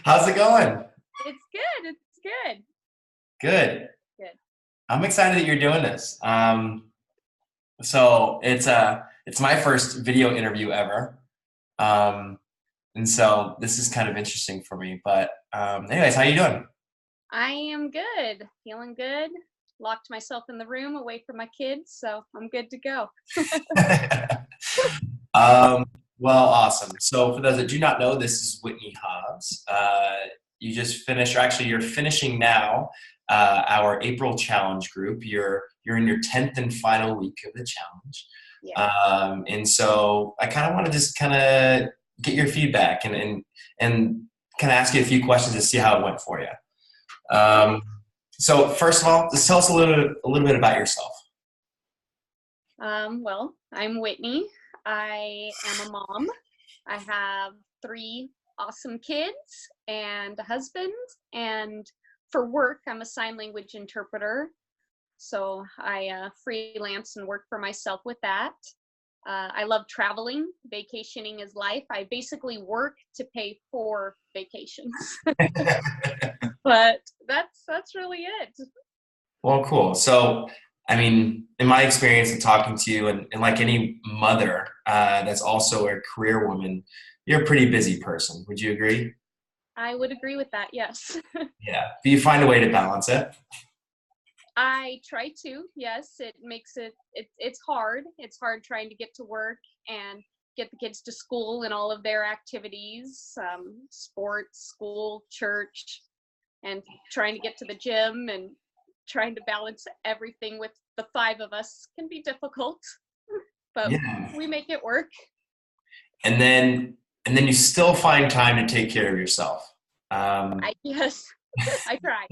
How's it going? It's good. It's good. Good. Good. I'm excited that you're doing this. So it's my first video interview ever. Um, and so this is kind of interesting for me. But anyways, how you doing? I am good. Feeling good. Locked myself in the room away from my kids, so I'm good to go. um, well, awesome. So for those that do not know, this is Whitney Hobbs. You just finished, or actually you're finishing now, our April challenge group. You're in your 10th and final week of the challenge. Yeah. And so I kind of want to just kind of get your feedback and kind of ask you a few questions to see how it went for you. So first of all, just tell us a little bit about yourself. Well, I'm Whitney. I am a mom. I have three awesome kids and a husband. And for work, I'm a sign language interpreter. So I freelance and work for myself with that. I love traveling. Vacationing is life. I basically work to pay for vacations. But that's really it. Well, cool. So, I mean, in my experience of talking to you, and like any mother that's also a career woman, you're a pretty busy person. Would you agree? I would agree with that, yes. Yeah. Do you find a way to balance it? I try to, yes. It makes it's hard. It's hard trying to get to work and get the kids to school and all of their activities, sports, school, church, and trying to get to the gym and trying to balance everything with the five of us can be difficult, but Yeah. we make it work. And then and then you still find time to take care of yourself. Um, I Yes, I try.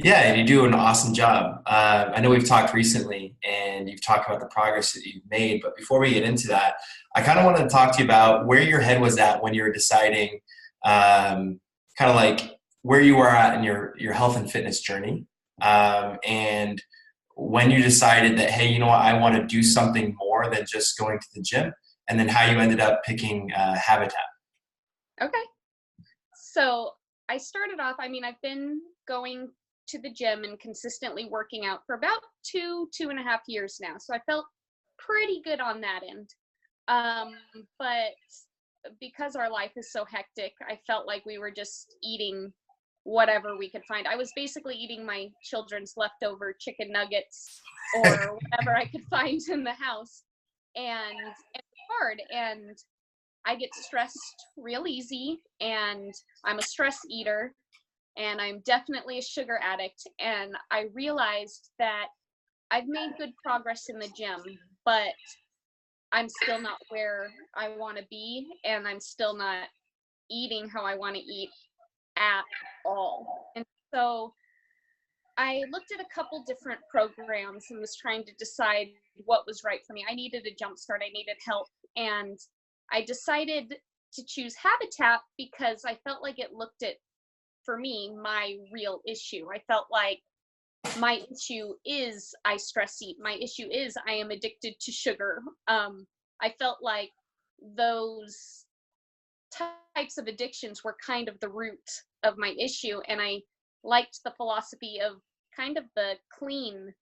Yeah, and you do an awesome job. I know we've talked recently, and you've talked about the progress that you've made. But before we get into that, I kind of wanted to talk to you about where your head was at when you were deciding, kind of like where you were at in your health and fitness journey, and when you decided that, hey, you know what, I want to do something more than just going to the gym, and then how you ended up picking Habitat. Okay. So I started off, I mean, I've been going to the gym and consistently working out for about 2.5 years now. So I felt pretty good on that end. Um, but because our life is so hectic, I felt like we were just eating whatever we could find. I was basically eating my children's leftover chicken nuggets or whatever I could find in the house. And it's hard. And I get stressed real easy, and I'm a stress eater, and I'm definitely a sugar addict. And I realized that I've made good progress in the gym, but I'm still not where I want to be, and I'm still not eating how I want to eat at all. And so I looked at a couple different programs and was trying to decide what was right for me. I needed a jump start, I needed help, and I decided to choose Habitat because I felt like it looked at, for me, my real issue. I felt like my issue is I stress eat. My issue is I am addicted to sugar. I felt like those types of addictions were kind of the root of my issue, and I liked the philosophy of kind of the clean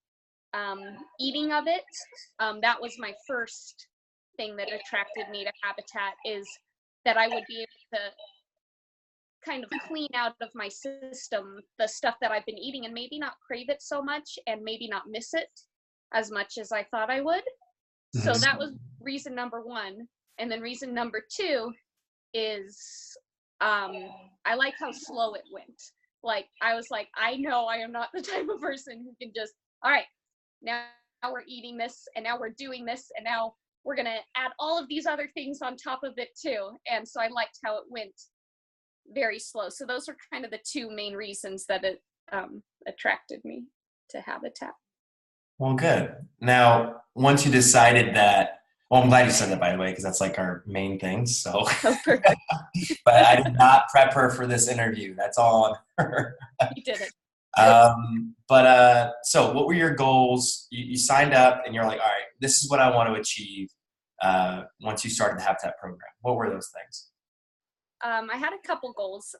um, eating of it. That was my first thing that attracted me to Habitat, is that I would be able to kind of clean out of my system the stuff that I've been eating and maybe not crave it so much and maybe not miss it as much as I thought I would. So Mhm. that was reason number one. And then reason number two is I like how slow it went. Like, I was like, I know I am not the type of person who can just, all right, now we're eating this, and now we're doing this, and now we're going to add all of these other things on top of it too. And so I liked how it went very slow. So those are kind of the two main reasons that it attracted me to Habitat. Well, good. Now, once you decided that, well, I'm glad you said that, by the way, because that's like our main thing. So, Oh, perfect. but I did not prep her for this interview. That's all on her. You did it. So what were your goals? You signed up and you're like, all right, this is what I want to achieve once you started the Habitat program. What were those things? I had a couple goals.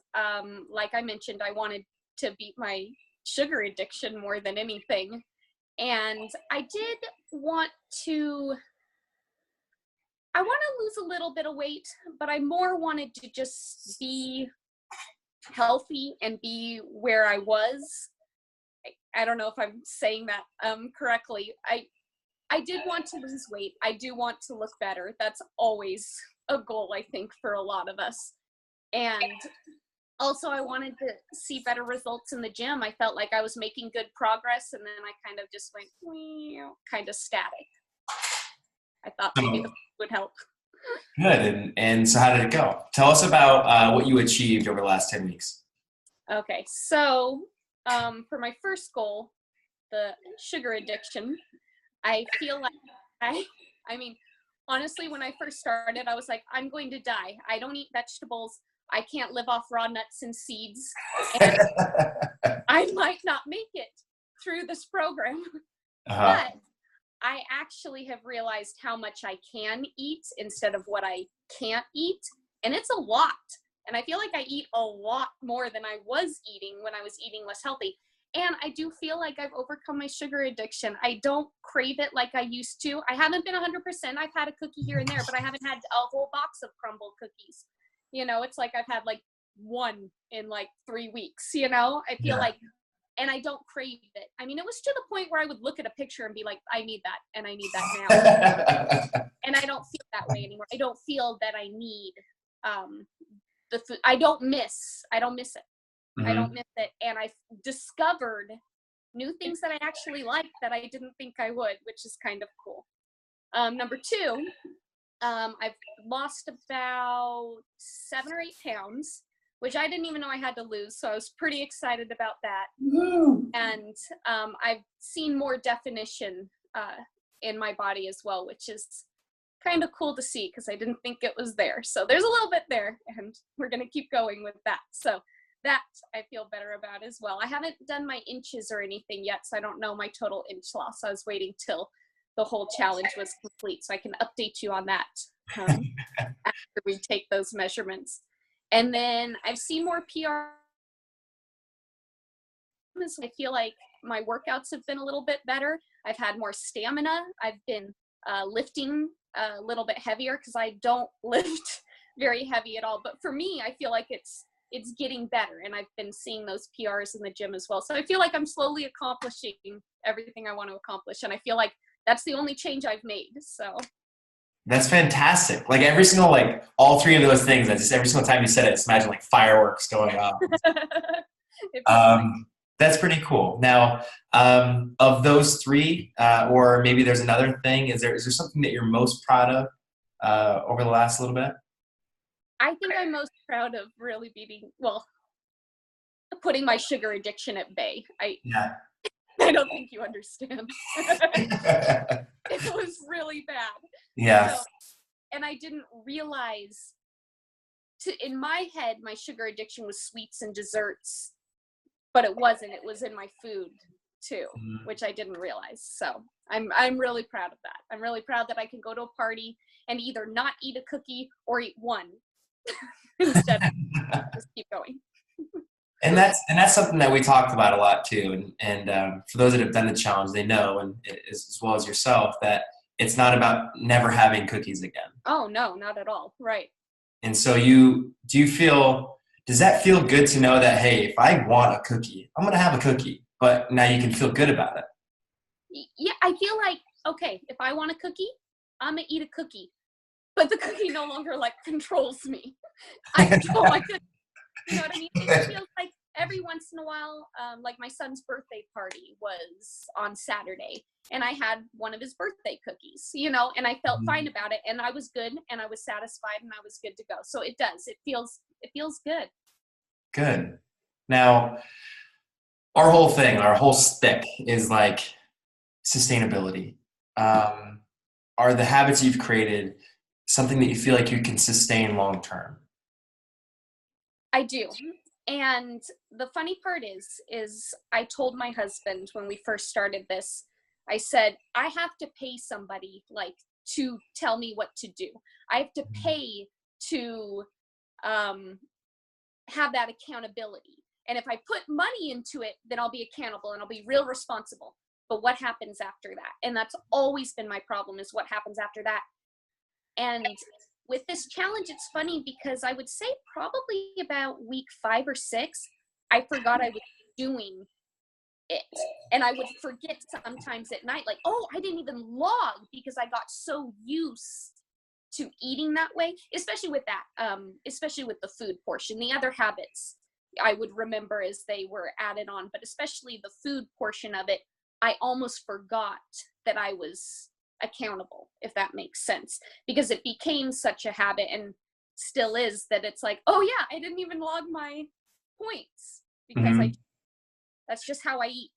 Like I mentioned, I wanted to beat my sugar addiction more than anything. And I did want to, I want to lose a little bit of weight, but I more wanted to just be healthy and be where I was. I don't know if I'm saying that correctly. I did want to lose weight. I do want to look better. That's always a goal, I think, for a lot of us. And also, I wanted to see better results in the gym. I felt like I was making good progress, and then I kind of just went, kind of static. I thought maybe the So, would help. good. And so how did it go? Tell us about what you achieved over the last 10 weeks. Okay, so for my first goal, the sugar addiction, I feel like I mean, honestly, when I first started, I was like, I'm going to die. I don't eat vegetables. I can't live off raw nuts and seeds. And I might not make it through this program. Uh-huh. But I actually have realized how much I can eat instead of what I can't eat. And it's a lot. And I feel like I eat a lot more than I was eating when I was eating less healthy. And I do feel like I've overcome my sugar addiction. I don't crave it like I used to. I haven't been 100%. I've had a cookie here and there, but I haven't had a whole box of crumble cookies. You know, it's like I've had like one in like 3 weeks, you know? I feel Yeah. like, and I don't crave it. I mean, it was to the point where I would look at a picture and be like, I need that, and I need that now. And I don't feel that way anymore. I don't feel that I need the food. I don't miss it. I don't miss it. And I've discovered new things that I actually like that I didn't think I would, which is kind of cool. Number two, I've lost about 7 or 8 pounds, which I didn't even know I had to lose. So I was pretty excited about that. Woo. And I've seen more definition in my body as well, which is kind of cool to see because I didn't think it was there. So there's a little bit there, and we're going to keep going with that. So that I feel better about as well. I haven't done my inches or anything yet, so I don't know my total inch loss. I was waiting till the whole challenge was complete so I can update you on that after we take those measurements. And then I've seen more PR. I feel like my workouts have been a little bit better. I've had more stamina. I've been lifting a little bit heavier because I don't lift very heavy at all. But for me, I feel like it's getting better, and I've been seeing those PRs in the gym as well. So I feel like I'm slowly accomplishing everything I want to accomplish, and I feel like that's the only change I've made. So That's fantastic. Like every single, like all three of those things, that's just every single time you said it, just imagine like fireworks going off. it feels like. That's pretty cool. Now, of those three, or maybe there's another thing, is there something that you're most proud of over the last little bit? I think I'm most proud of really putting my sugar addiction at bay. Yeah. I don't think you understand. It was really bad. Yeah. So, and I didn't realize, in my head, my sugar addiction was sweets and desserts, but it wasn't. It was in my food too, which I didn't realize. So I'm really proud of that. I'm really proud that I can go to a party and either not eat a cookie or eat one instead of just keep going. And that's something that we talked about a lot too. And for those that have done the challenge, they know, and as well as yourself, that it's not about never having cookies again. Oh no, not at all. Right. And so does that feel good to know that, hey, if I want a cookie, I'm going to have a cookie, but now you can feel good about it. Yeah, I feel like, okay, if I want a cookie, I'm gonna eat a cookie, but the cookie no longer like controls me. I control my cookie. You know what I mean? It feels like every once in a while, like my son's birthday party was on Saturday, and I had one of his birthday cookies, you know, and I felt fine about it, and I was good, and I was satisfied, and I was good to go. So it does. It feels good. Good. Now, our whole stick is like sustainability. Are the habits you've created something that you feel like you can sustain long term? I do. And the funny part is I told my husband when we first started this, I said, I have to pay somebody like to tell me what to do. I have to pay to um, have that accountability. And if I put money into it, then I'll be accountable and I'll be real responsible. But what happens after that? And that's always been my problem, is what happens after that. And with this challenge, it's funny because I would say probably about week 5 or 6, I forgot I was doing it. And I would forget sometimes at night, like, oh, I didn't even log, because I got so used to eating that way, especially with that, especially with the food portion. The other habits I would remember as they were added on, but especially the food portion of it, I almost forgot that I was accountable, if that makes sense, because it became such a habit, and still is, that it's like, oh yeah, I didn't even log my points, because Mhm. that's just how I eat.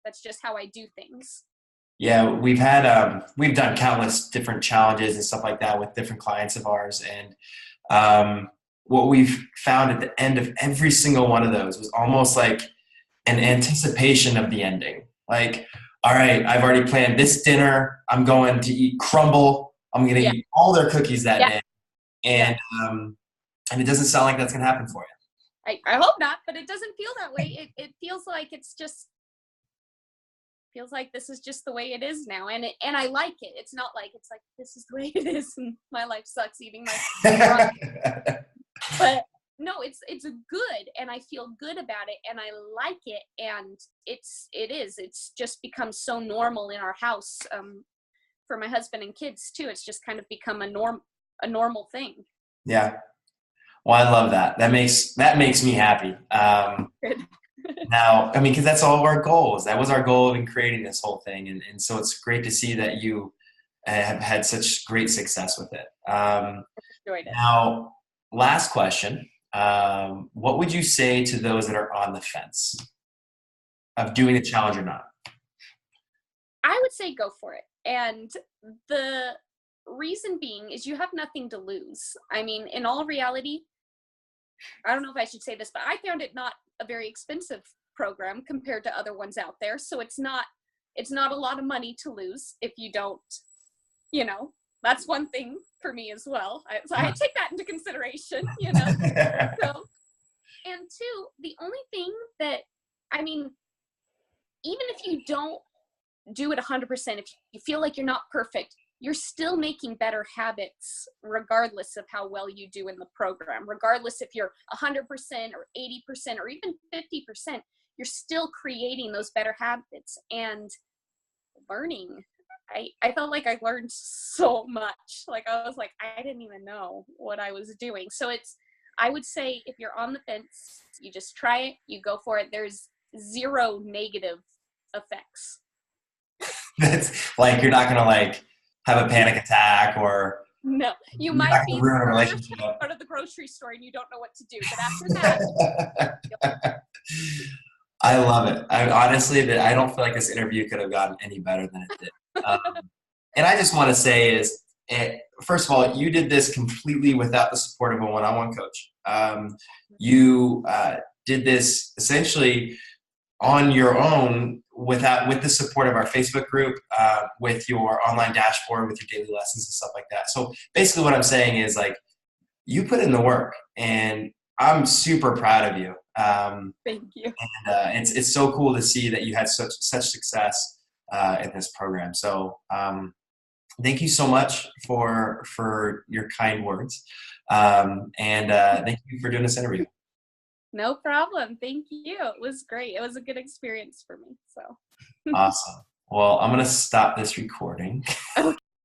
That's just how I do things. Yeah, we've done countless different challenges and stuff like that with different clients of ours, and what we've found at the end of every single one of those was almost like an anticipation of the ending. Like, all right, I've already planned this dinner. I'm going to eat crumble. I'm going to Yeah. eat all their cookies that Yeah. day, Yeah. and and it doesn't sound like that's going to happen for you. I hope not, but it doesn't feel that way. It feels like it's just, feels like this is just the way it is now, and I like it. It's not like it's like this is the way it is and my life sucks eating my but no, it's good, and I feel good about it, and I like it, and it's just become so normal in our house, for my husband and kids too. It's just kind of become a normal thing. Yeah. Well, I love that. That makes me happy. Good. Now, I mean, because that's all of our goals. That was our goal in creating this whole thing, and so it's great to see that you have had such great success with it. Enjoyed it. Now, last question. What would you say to those that are on the fence of doing the challenge or not? I would say go for it. And the reason being is you have nothing to lose. I mean, in all reality, I don't know if I should say this, but I found it not a very expensive program compared to other ones out there. So it's not a lot of money to lose if you don't, that's one thing for me as well. So I take that into consideration. So, and two, the only thing that, I mean, even if you don't do it 100%, if you feel like you're not perfect, you're still making better habits regardless of how well you do in the program. Regardless if you're 100% or 80% or even 50%, you're still creating those better habits and learning. I felt like I learned so much. Like, I was like, I didn't even know what I was doing. So I would say, if you're on the fence, you just try it, you go for it. There's zero negative effects. That's like you're not gonna like have a panic attack, or No, you you're might not gonna be the ruin a first relationship. out of the grocery store and you don't know what to do. But after that, I love it. I honestly, that I don't feel like this interview could have gotten any better than it did. Um, and I just want to say is, first of all, you did this completely without the support of a one-on-one coach. You did this essentially on your own with the support of our Facebook group, with your online dashboard, with your daily lessons and stuff like that. So basically, what I'm saying is, like, you put in the work, and I'm super proud of you. thank you. It's so cool to see that you had such success in this program. So thank you so much for your kind words, and thank you for doing this interview. No problem. Thank you. It was great. It was a good experience for me. So Awesome. Well, I'm gonna stop this recording. okay.